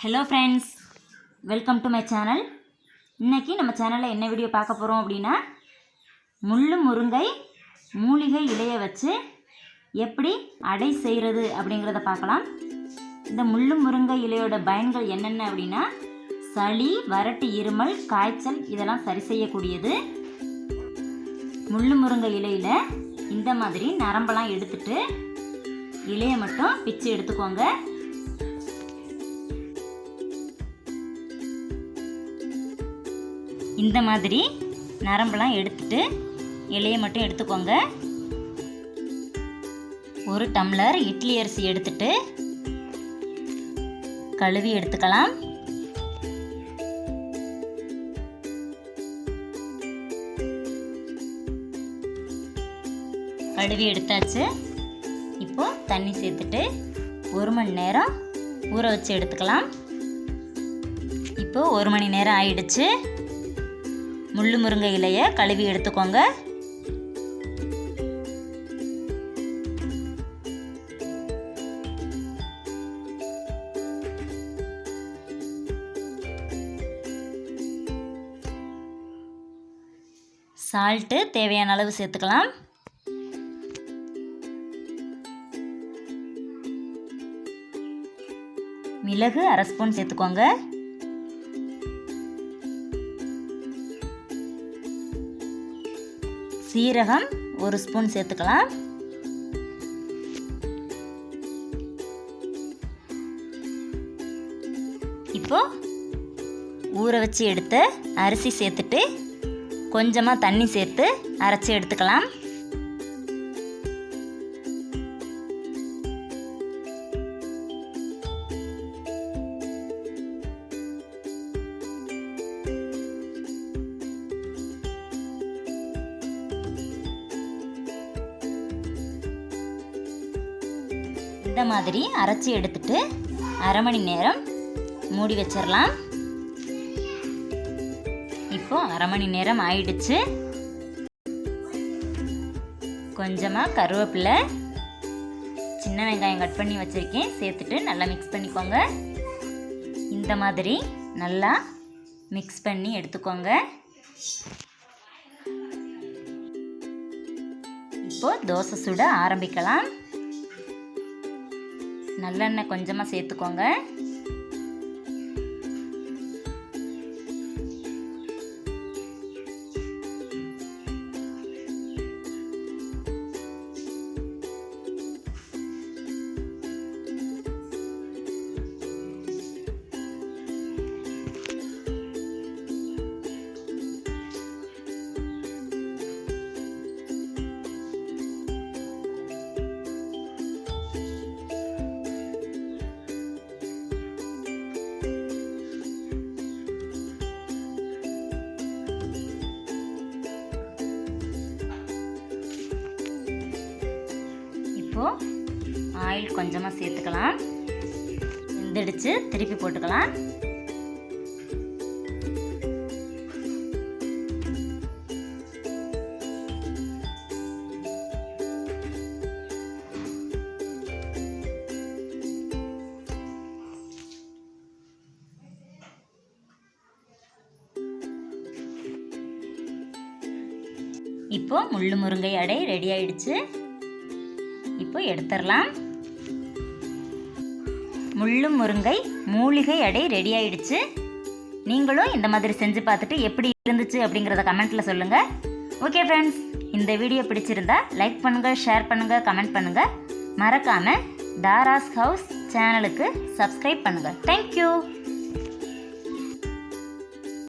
Hello friends, welcome to my channel. இன்றைக்கி நம்ம சேனலில் என்ன வீடியோ பார்க்க போகிறோம் அப்படின்னா, முள்ளு முருங்கை மூலிகை இலையை வச்சு எப்படி அடை செய்கிறது அப்படிங்கிறத பார்க்கலாம். இந்த முள்ளு முருங்கை இலையோட பயன்கள் என்னென்ன அப்படின்னா, சளி, வறட்டு, இருமல், காய்ச்சல் இதெல்லாம் சரி செய்யக்கூடியது. முள்ளு முருங்கை இலையில் இந்த மாதிரி நரம்பெல்லாம் எடுத்துட்டு இலையை மட்டும் பிச்சு எடுத்துக்கோங்க. இந்த மாதிரி நரம்பெல்லாம் எடுத்துட்டு இலையை மட்டும் எடுத்துக்கோங்க. ஒரு டம்ளர் இட்லி அரிசி எடுத்துட்டு கழுவி எடுத்துக்கலாம். கழுவி எடுத்தாச்சு. இப்போ தண்ணி சேர்த்துட்டு 1 மணி நேரம் ஊற வச்சு எடுத்துக்கலாம். இப்போ 1 மணி நேரம் ஆயிடுச்சு. முள்ளு முருங்கை இலையை கழுவி எடுத்துக்கோங்க. சால்ட்டு தேவையான அளவு சேர்த்துக்கலாம். மிளகு 1/2 ஸ்பூன் சேர்த்துக்கோங்க. சீரகம் 1 ஸ்பூன் சேர்த்துக்கலாம். இப்போ ஊற வச்சு எடுத்த அரிசி சேர்த்துட்டு கொஞ்சமாக தண்ணி சேர்த்து அரைச்சி எடுத்துக்கலாம். இந்த மாதிரி அரைச்சி எடுத்துட்டு 1/2 மணி நேரம் மூடி வச்சிடலாம். இப்போ 1/2 மணி நேரம் ஆயிடுச்சு. கொஞ்சமாக கருவேப்பிலை, சின்ன வெங்காயம் கட் பண்ணி வச்சுருக்கேன், சேர்த்துட்டு நல்லா மிக்ஸ் பண்ணிக்கோங்க. இந்த மாதிரி நல்லா மிக்ஸ் பண்ணி எடுத்துக்கோங்க. இப்போ தோசை சுட ஆரம்பிக்கலாம். நல்லெண்ணெய் கொஞ்சமாக சேர்த்துக்கோங்க. ஆயில் கொஞ்சமாக சேர்த்துக்கலாம். வெந்துடுச்சு, திருப்பி போட்டுக்கலாம். இப்போ முள்ளு முருங்கை அடை ரெடி ஆயிடுச்சு. இப்போ எடுத்துடலாம். முள்ளு முருங்கை மூலிகை அடை ரெடி ஆயிடுச்சு. நீங்களும் இந்த மாதிரி செஞ்சு பார்த்துட்டு எப்படி இருந்துச்சு அப்படிங்கிறத கமெண்ட்டில் சொல்லுங்கள். ஓகே ஃப்ரெண்ட்ஸ், இந்த வீடியோ பிடிச்சிருந்தா லைக் பண்ணுங்கள், ஷேர் பண்ணுங்கள், கமெண்ட் பண்ணுங்கள். மறக்காமல் தாராஸ் ஹவுஸ் சேனலுக்கு சப்ஸ்கிரைப் பண்ணுங்கள். தேங்க்யூ.